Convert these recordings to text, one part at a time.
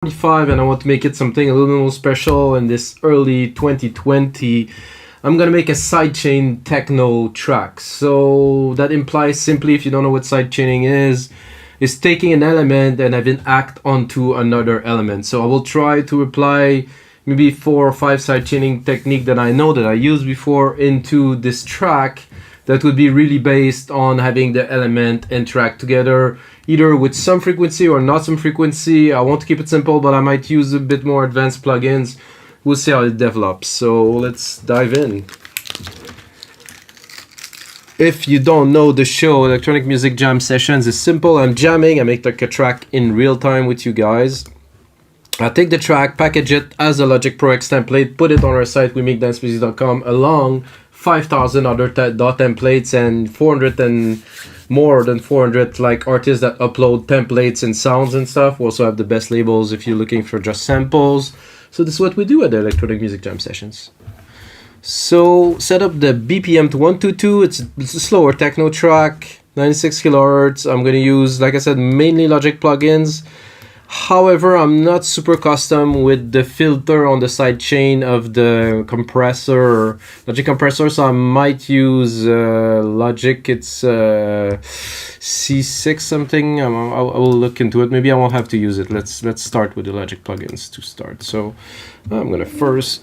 45 and I want to make it something a little more special in this early 2020. I'm gonna make a sidechain techno track. So that implies, simply, if you don't know what sidechaining is taking an element and having act onto another element. So I will try to apply maybe 4 or 5 sidechaining technique that I know that I used before into this track that would be really based on having the element interact together, either with some frequency or not some frequency. I want to keep it simple, but I might use a bit more advanced plugins. We'll see how it develops. So let's dive in. If you don't know the show, Electronic Music Jam Sessions is simple. I'm jamming, I make like a track in real time with you guys. I take the track, package it as a Logic Pro X template, put it on our site, wemakedancemusic.com, along 5,000 other DAW templates and 400 and more than 400 like artists that upload templates and sounds and stuff. We also have the best labels if you're looking for just samples. So this is what we do at the Electronic Music Jam Sessions. So set up the BPM to 122. It's a slower techno track, 96 kilohertz. I'm going to use, like I said, mainly Logic plugins. However, I'm not super custom with the filter on the side chain of the compressor, Logic compressor, so I might use Logic. It's C6 something. I will look into it. Maybe I won't have to use it. Let's start with the Logic plugins to start. So I'm gonna first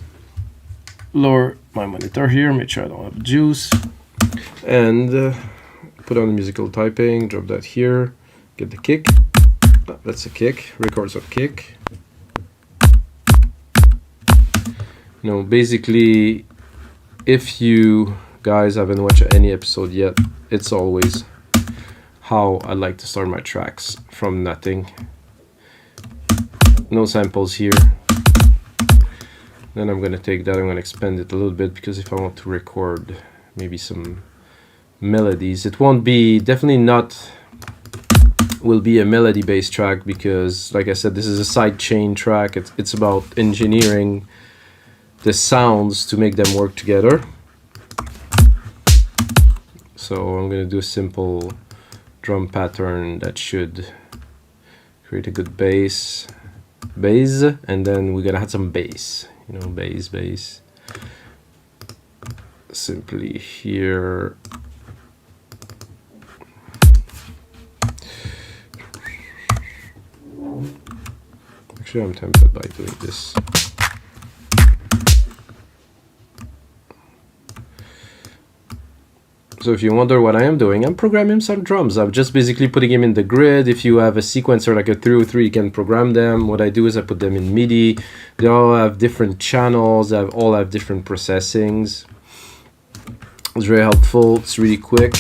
lower my monitor here, make sure I don't have juice, and put on the musical typing. Drop that here. Get the kick. That's a kick, records of kick. You know, basically, if you guys haven't watched any episode yet, it's always how I like to start my tracks, from nothing. No samples here. Then I'm gonna take that, I'm gonna expand it a little bit, because if I want to record maybe some melodies, it won't be, definitely not will be a melody based track, because like I said, this is a sidechain track. It's about engineering the sounds to make them work together. So I'm going to do a simple drum pattern that should create a good bass, and then we're gonna add some bass, you know, bass simply here. Actually, I'm tempted by doing this. So if you wonder what I am doing, I'm programming some drums. I'm just basically putting them in the grid. If you have a sequencer like a 303, you can program them. What I do is I put them in MIDI. They all have different channels. They all have different processings. It's very helpful. It's really quick.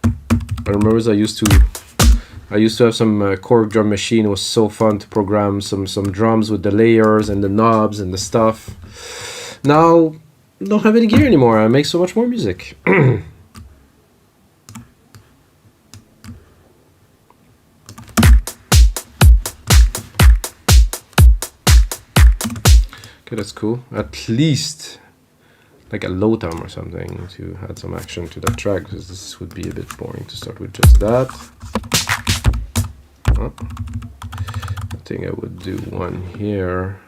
I remember I used to have some Korg drum machine. It was so fun to program some drums with the layers and the knobs and the stuff. Now, don't have any gear anymore. I make so much more music. Okay, that's cool. At least like a low tom or something to add some action to that track, because this would be a bit boring to start with just that. I think I would do one here.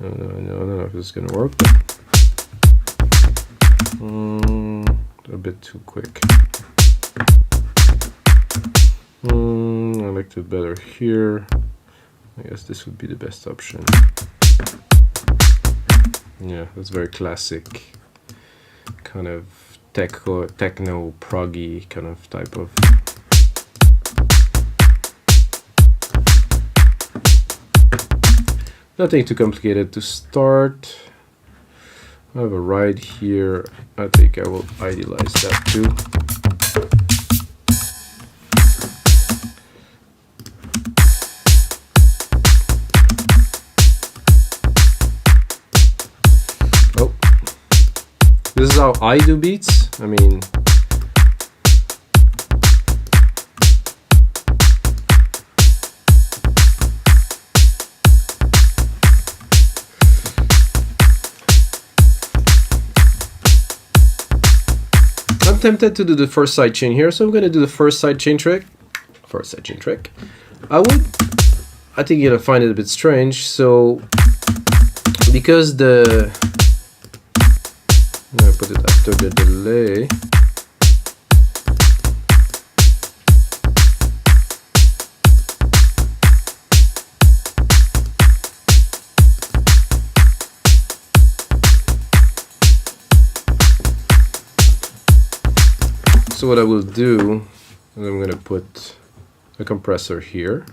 I don't know if it's gonna work. A bit too quick. I liked it better here. I guess this would be the best option. Yeah, that's very classic, kind of techno proggy kind of type of. Nothing too complicated to start. I have a ride here. I think I will idealize that too. Oh, this is how I do beats. I mean, tempted to do the first sidechain here, so I'm going to do the first sidechain trick. I I think you're gonna find it a bit strange. So because I'm gonna put it after the delay. So what I will do is I'm going to put a compressor here,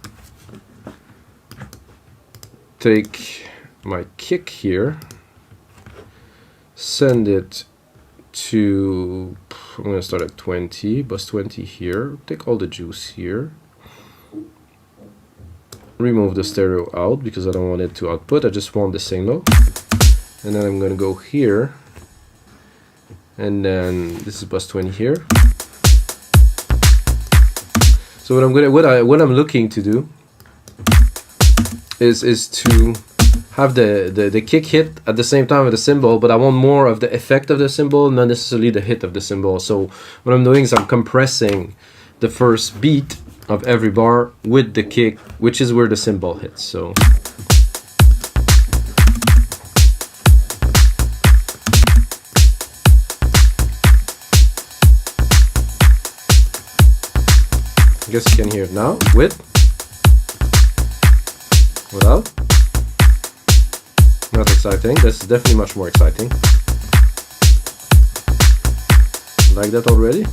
take my kick here, send it to, I'm going to start at 20, bus 20 here, take all the juice here, remove the stereo out because I don't want it to output, I just want the signal, and then I'm going to go here, and then this is bus 20 here. So what I'm looking to do is to have the kick hit at the same time with the cymbal, but I want more of the effect of the cymbal, not necessarily the hit of the cymbal. So what I'm doing is I'm compressing the first beat of every bar with the kick, which is where the cymbal hits. So I guess you can hear it now, with, without. Not exciting, this is definitely much more exciting. Like that already?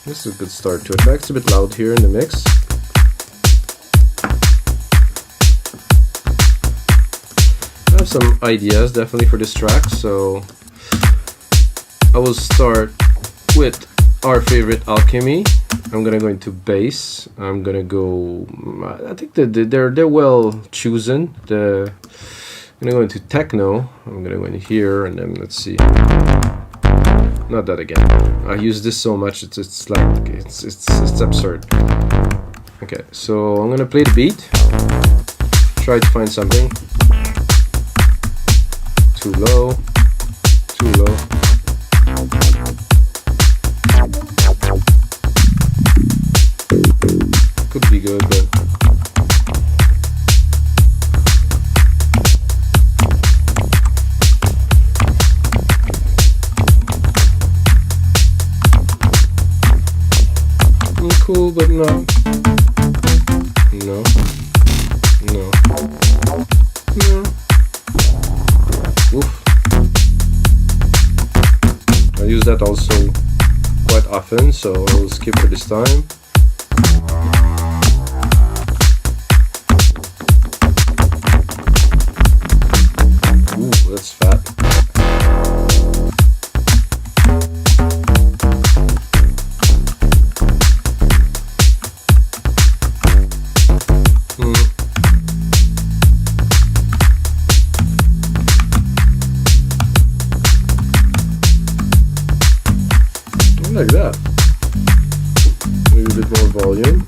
This is a good start to a track, it's a bit loud here in the mix. I have some ideas definitely for this track, so I will start with our favorite Alchemy. I'm gonna go into bass. I'm gonna go. I think that they're well chosen. I'm gonna go into techno. I'm gonna go in here and then let's see. Not that again. I use this so much. It's like it's absurd. Okay, so I'm gonna play the beat. Try to find something. Too low. Too low. Could be good, but cool, but no. No. No. No. Oof. I use that also quite often, so I'll skip for this time. That's fat. Like that. Maybe a bit more volume.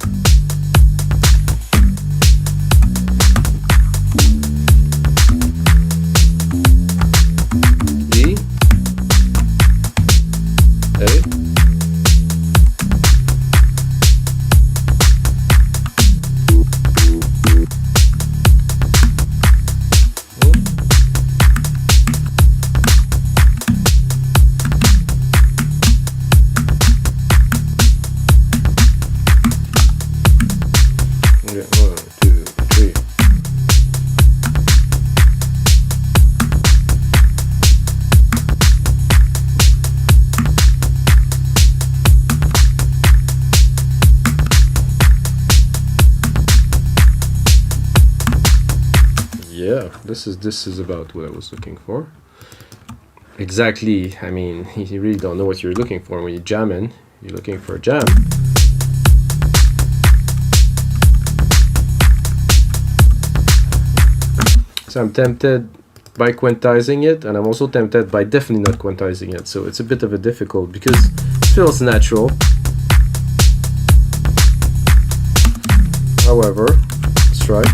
Yeah, this is about what I was looking for. Exactly. I mean, you really don't know what you're looking for when you're jamming. You're looking for a jam. So I'm tempted by quantizing it, and I'm also tempted by definitely not quantizing it. So it's a bit of a difficult because it feels natural. However, let's try.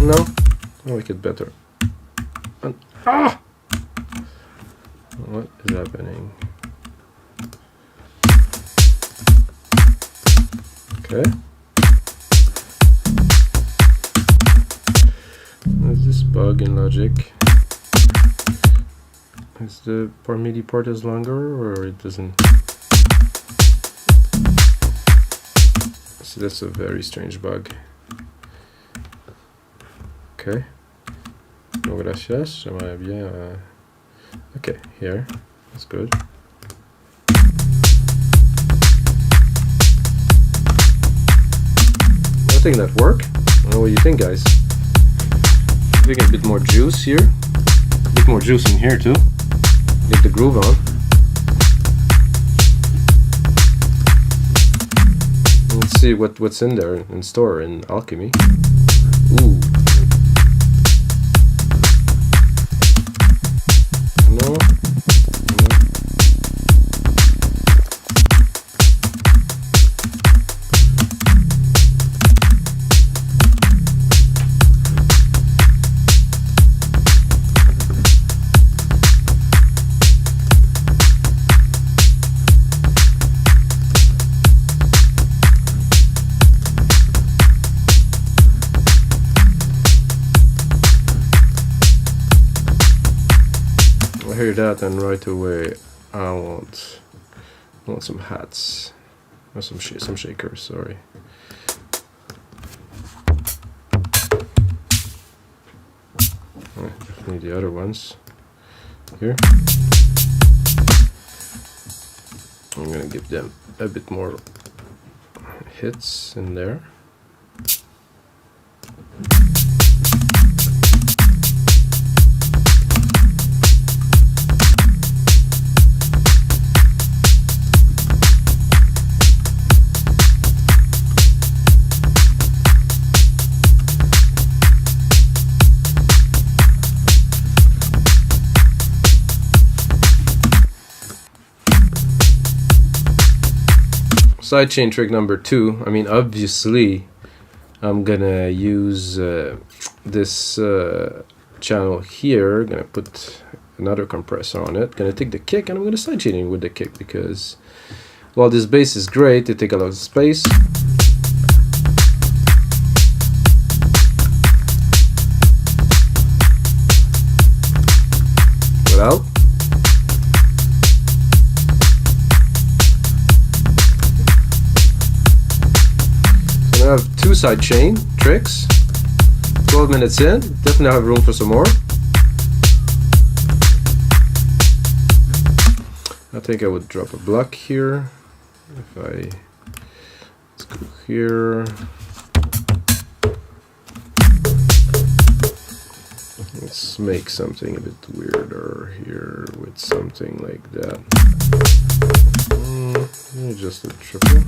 No, I like it better. And, ah! What is happening? Okay. What's this bug in Logic? Is the MIDI part is longer, or it doesn't? So that's a very strange bug. Okay. No gracias. J'aimerais bien. Okay, here. That's good. I think that worked. I don't know what you think, guys. I think a bit more juice here. A bit more juice in here too. Get the groove on. Let's see what's in there in store in Alchemy. Ooh. No. I hear that, and right away I want some hats or some shakers. Sorry. Definitely the other ones here. I'm gonna give them a bit more hits in there. Sidechain trick number 2. I mean, obviously I'm gonna use this channel here. Gonna put another compressor on it. Gonna take the kick, and I'm gonna sidechain it with the kick, because while this bass is great, it takes a lot of space. Without. I have 2 sidechain tricks. 12 minutes in, definitely have room for some more. I think I would drop a block here. Let's go here. Let's make something a bit weirder here with something like that. Just a triple.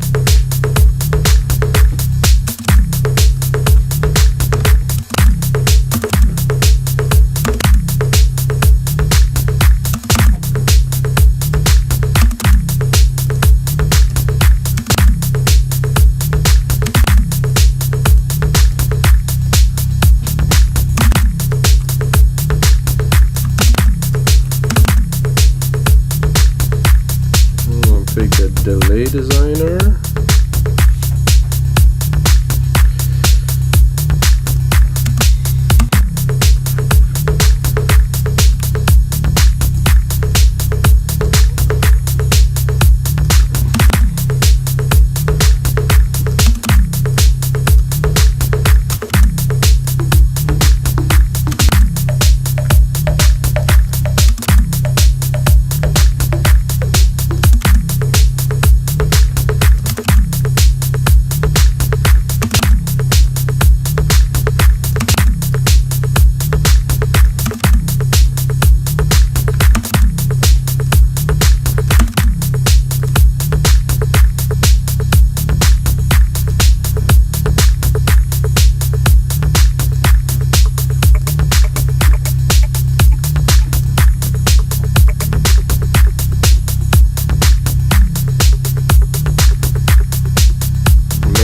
Take a delay designer.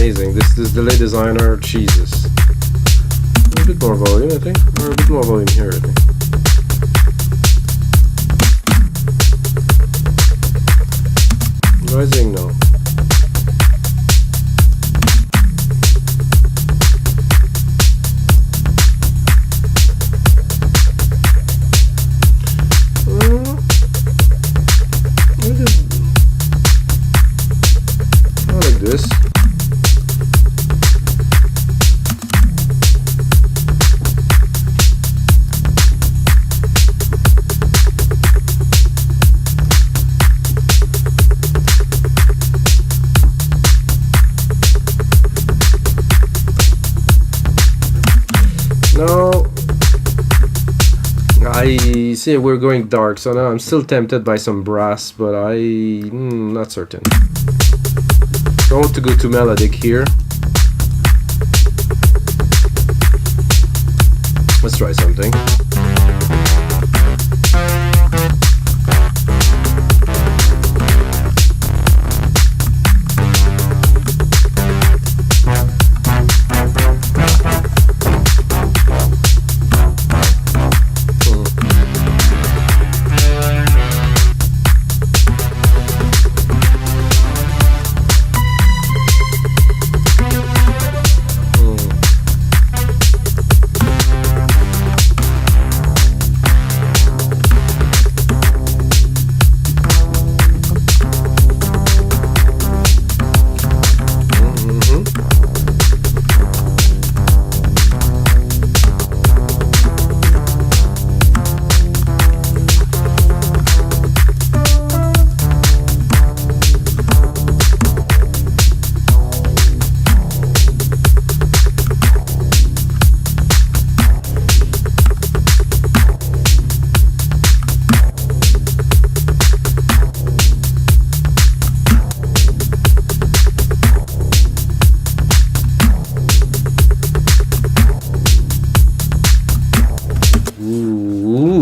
Amazing. This delay designer, Jesus. A bit more volume, I think. Or a bit more volume here, I think. Rising, no. I see we're going dark, so now I'm still tempted by some brass, but not certain. I want to go to melodic here. Let's try something.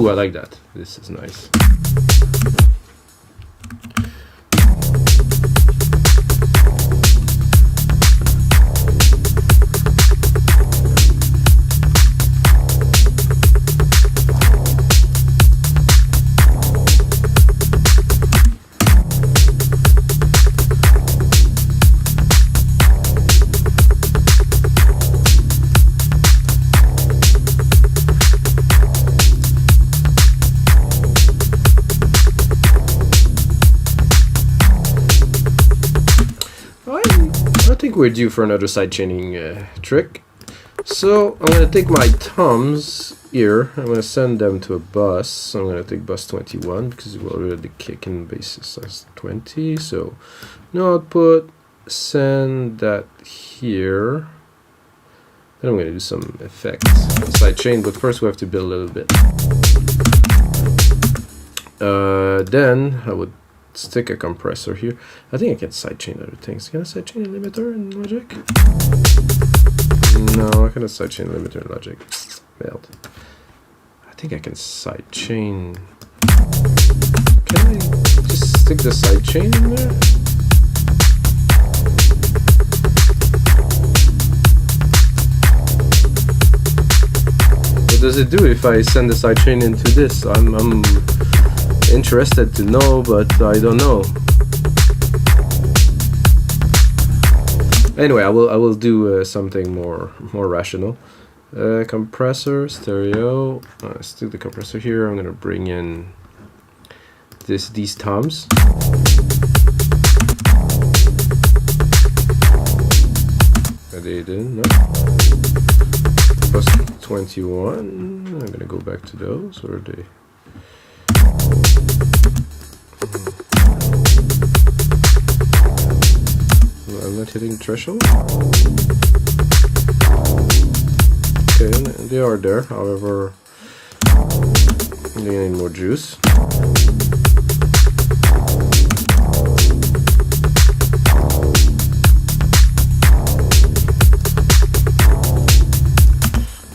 I like that. This is nice. We're due for another sidechaining trick. So I'm going to take my thumbs here, I'm going to send them to a bus. I'm going to take bus 21 because we're already kicking basis size 20. So no output, send that here. Then I'm going to do some effects, sidechain, but first we have to build a little bit. Then I would stick a compressor here. I think I can sidechain other things. Can I sidechain a limiter in Logic? No, I cannot sidechain a limiter in Logic. Failed. I think I can sidechain. Can I just stick the sidechain in there? What does it do if I send the sidechain into this? I'm interested to know, but I don't know. Anyway, I will do something more rational. Compressor, stereo. Let's do the compressor here. I'm gonna bring in these toms. Are they in? No. Plus 21. I'm gonna go back to those, or are they? I'm not hitting threshold. Okay, they are there. However, they need more juice.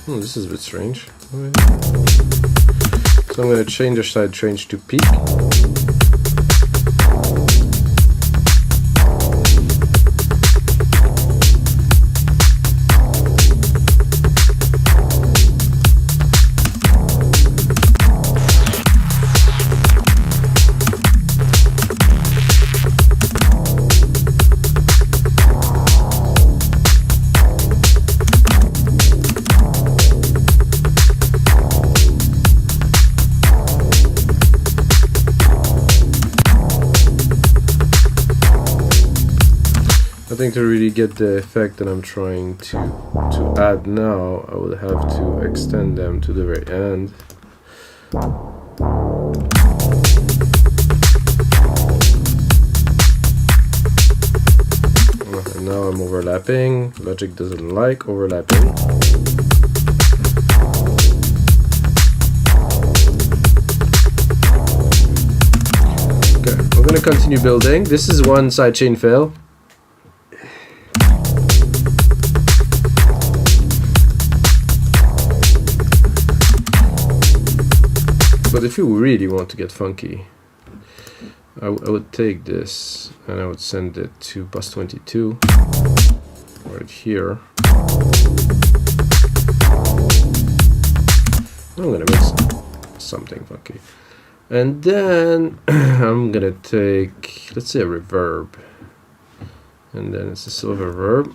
This is a bit strange. So I'm going to change the sidechain to peak. I think to really get the effect that I'm trying to add now, I would have to extend them to the very end. And now I'm overlapping. Logic doesn't like overlapping. I'm gonna continue building. This is one sidechain fail. But if you really want to get funky, I would take this and I would send it to bus 22 right here. I'm gonna make something funky. And then I'm gonna take, let's say, a reverb. And then it's a silver reverb.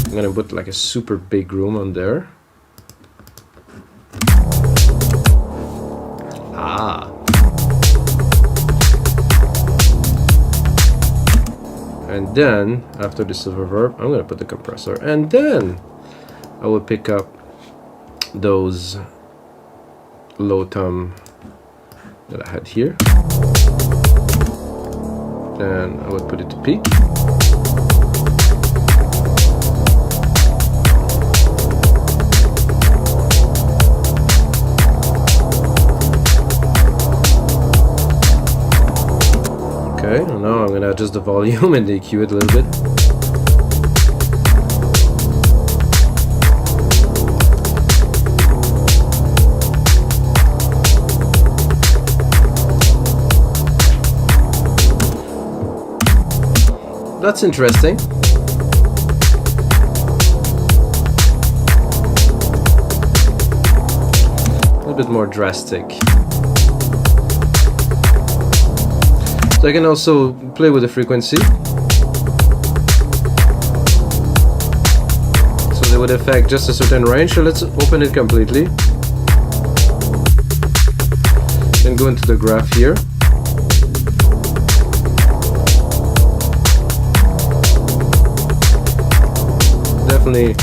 I'm gonna put like a super big room on there. Ah. And then, after the silver reverb, I'm gonna put the compressor. And then I will pick up those low tom that I had here, and I would put it to peak. Okay, and now I'm gonna adjust the volume and EQ it a little bit. That's interesting. A little bit more drastic. So I can also play with the frequency. So they would affect just a certain range. So let's open it completely. Then go into the graph here. Definitely.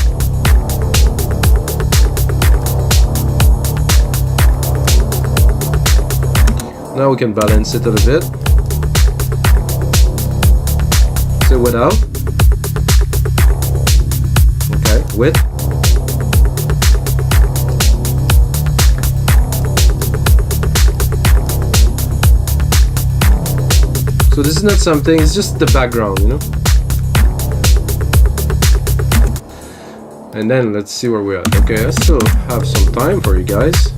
Now we can balance it a little bit. So without. Okay, with. So this is not something, it's just the background, you know? And then let's see where we're at. Okay, I still have some time for you guys.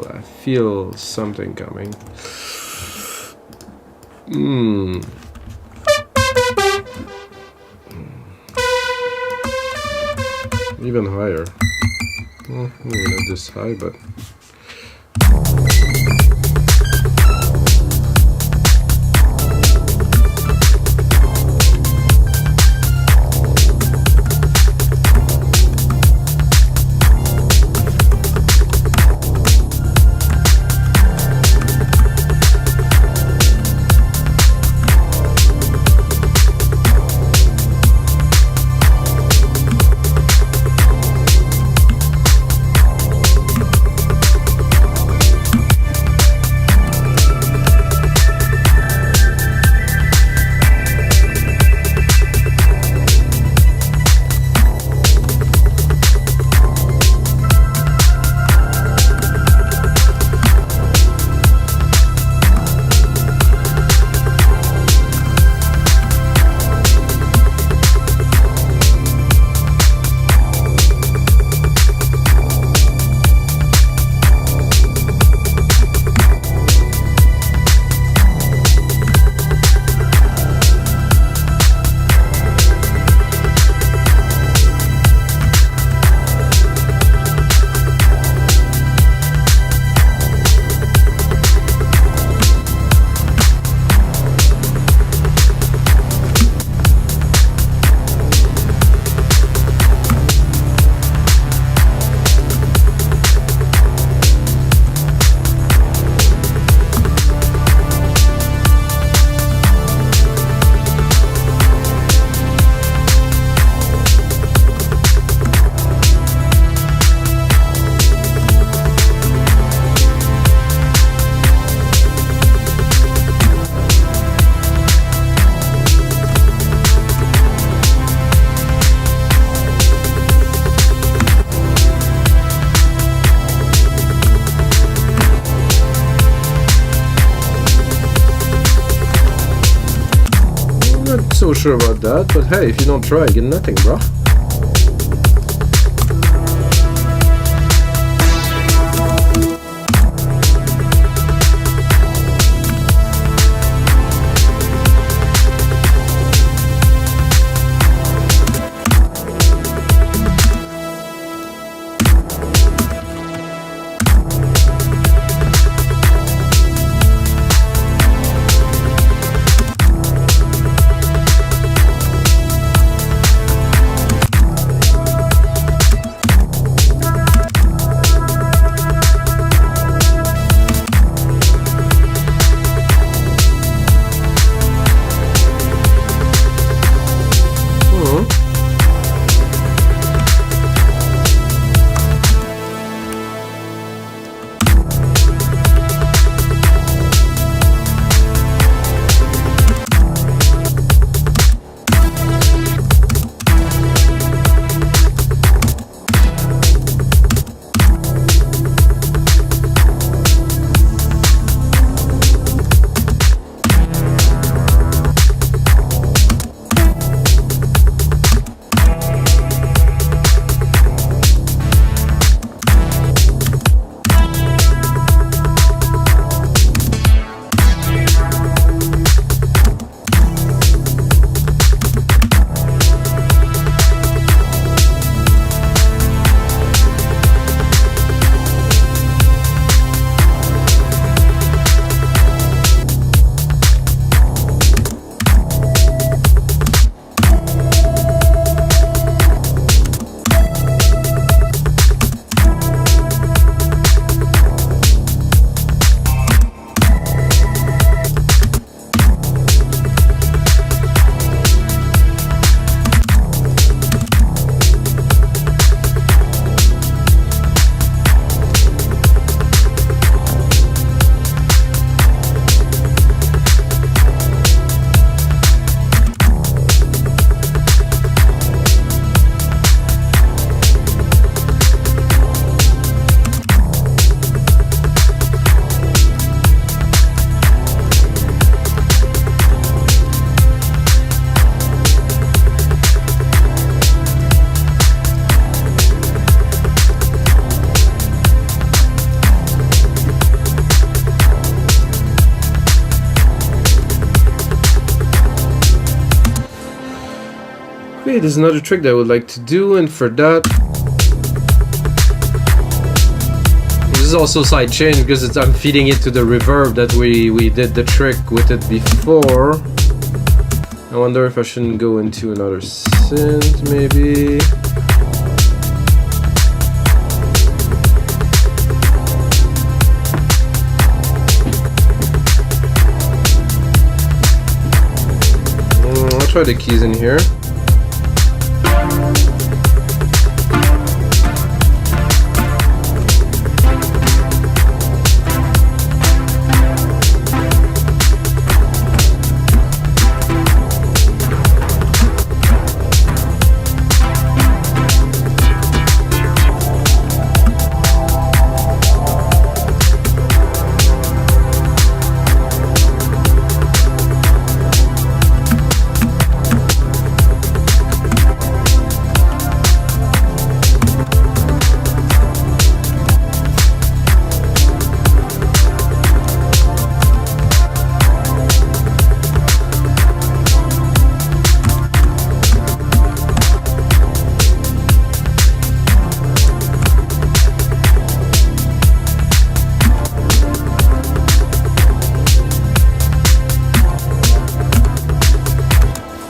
I feel something coming. Even higher. Well, maybe not this high, but so sure about that, but hey, if you don't try, you get nothing, bro. Okay, there's another trick that I would like to do, and for that, this is also sidechain because I'm feeding it to the reverb that we did the trick with it before. I wonder if I shouldn't go into another synth, maybe. I'll try the keys in here.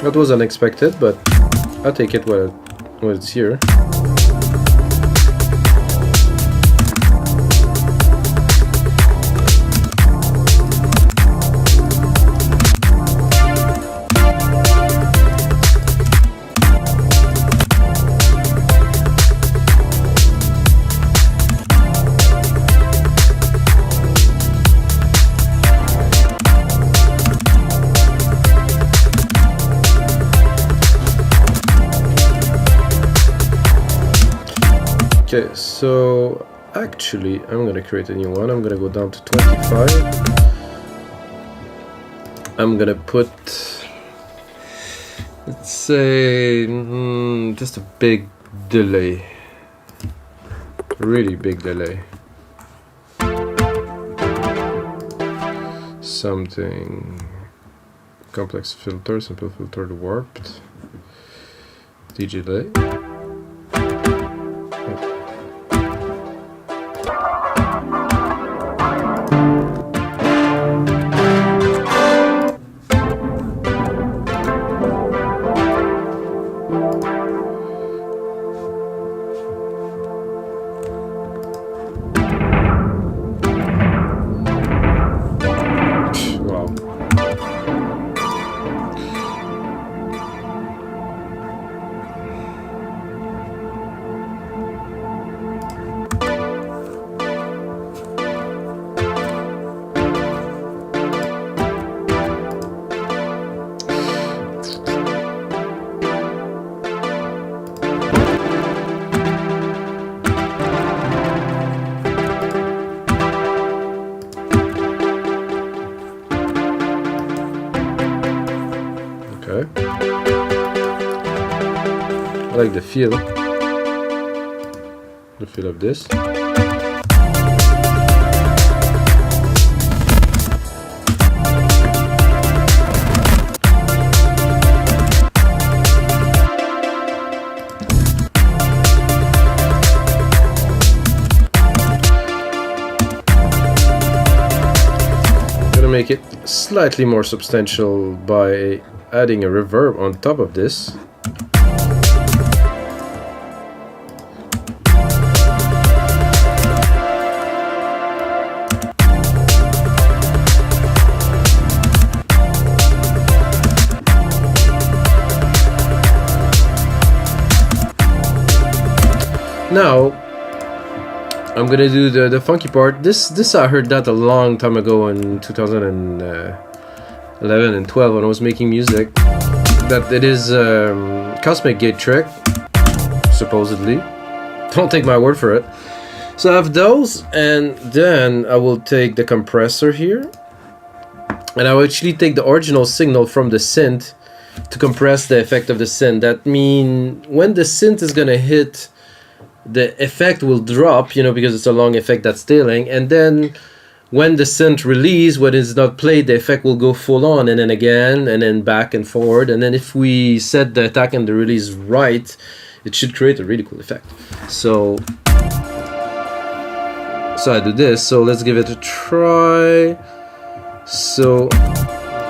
That was unexpected, but I'll take it while it's here. Okay, so actually I'm gonna create a new one. I'm gonna go down to 25. I'm gonna put Let's say just a big delay. Really big delay. Something complex filter, simple filter, warped. DJ delay. I like the feel of this. Gonna make it slightly more substantial by adding a reverb on top of this. Now I'm gonna do the funky part. This I heard that a long time ago in 2011 and 12 when I was making music. That it is Cosmic Gate trick, supposedly. Don't take my word for it. So I have those, and then I will take the compressor here, and I will actually take the original signal from the synth to compress the effect of the synth. That means when the synth is gonna hit, the effect will drop, you know, because it's a long effect that's tailing, and then when the synth release, when it's not played, the effect will go full on, and then again, and then back and forward, and then if we set the attack and the release right, it should create a really cool effect. So I do this, so let's give it a try. So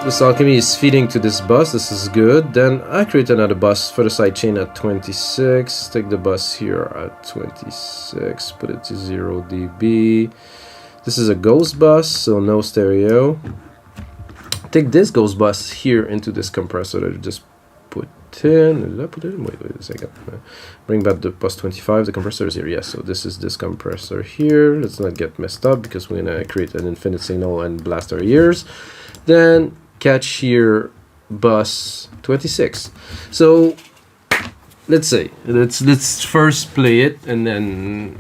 this alchemy is feeding to this bus, this is good. Then I create another bus for the sidechain at 26, take the bus here at 26, put it to 0 dB. This is a ghost bus, so no stereo. Take this ghost bus here into this compressor that I just put in. Did I put it in? Wait a second. Bring back the bus 25, the compressor is here, yes, so this is this compressor here. Let's not get messed up because we're gonna create an infinite signal and blast our ears. Then catch here bus 26. So let's say let's first play it, and then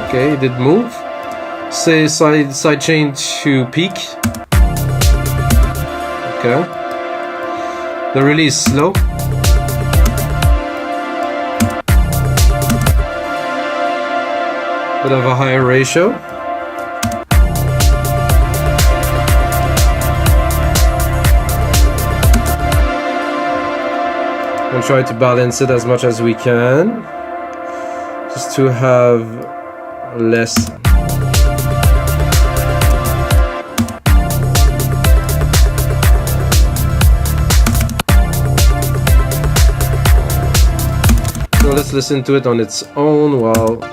okay, it did move. Say sidechain to peak. Okay. The release slow. Bit of a higher ratio. And try to balance it as much as we can, just to have less. So let's listen to it on its own while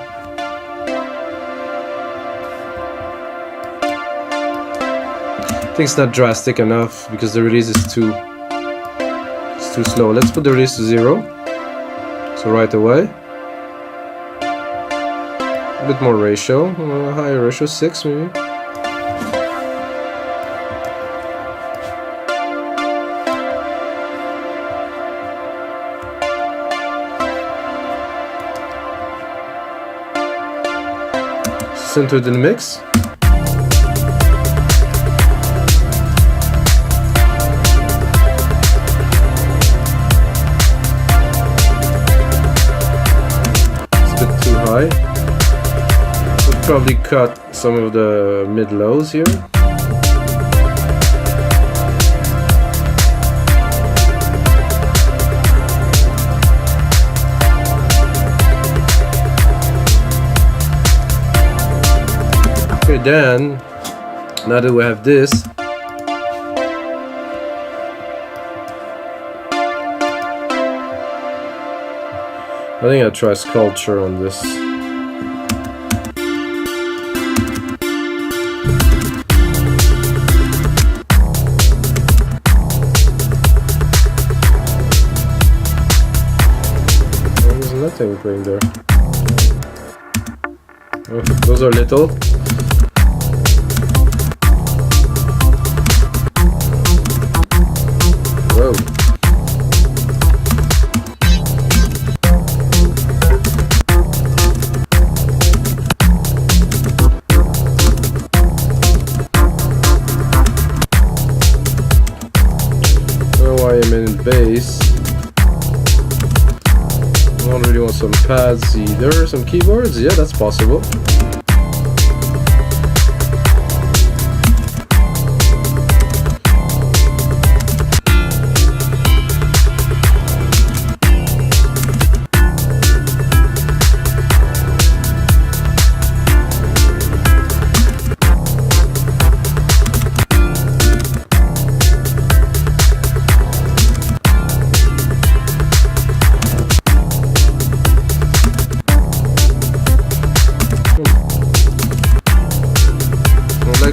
I think it's not drastic enough because the release is too slow. Let's put the release to 0. So right away. A bit more ratio, higher ratio, 6 maybe. Center it in the mix. high. We'll probably cut some of the mid-lows here. Okay, then, now that we have this, I think I'll try sculpture on this. There's nothing going there. Oh, those are little. Whoa. I'm in bass. I don't really want some pads either. Some keyboards, yeah, that's possible.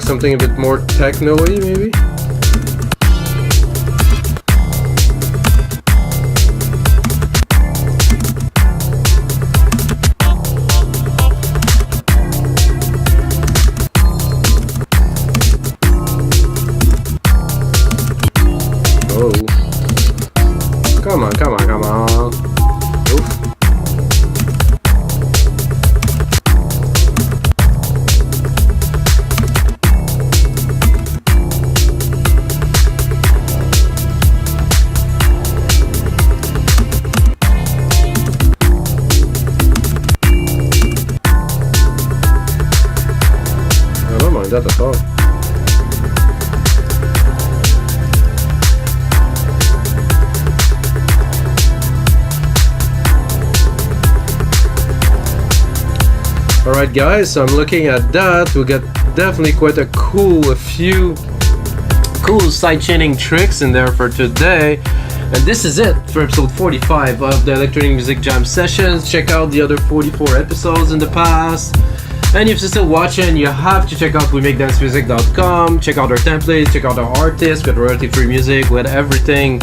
Something a bit more techno-y, maybe? Oh. Come on, come on, come on. Oof. That at all. Alright guys, so I'm looking at that. We got definitely quite a few cool sidechaining tricks in there for today. And this is it for episode 45 of the Electronic Music Jam Sessions. Check out the other 44 episodes in the past. And if you're still watching, you have to check out WeMakeDanceMusic.com. Check out our templates, check out our artists with royalty-free music, with everything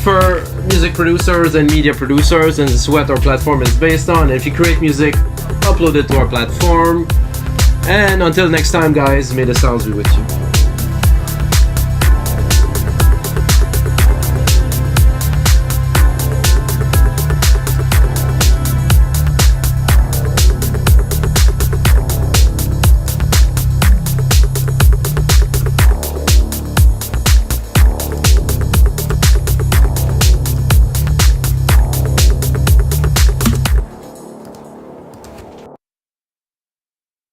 for music producers and media producers. And this is what our platform is based on. And if you create music, upload it to our platform. And until next time, guys, may the sounds be with you.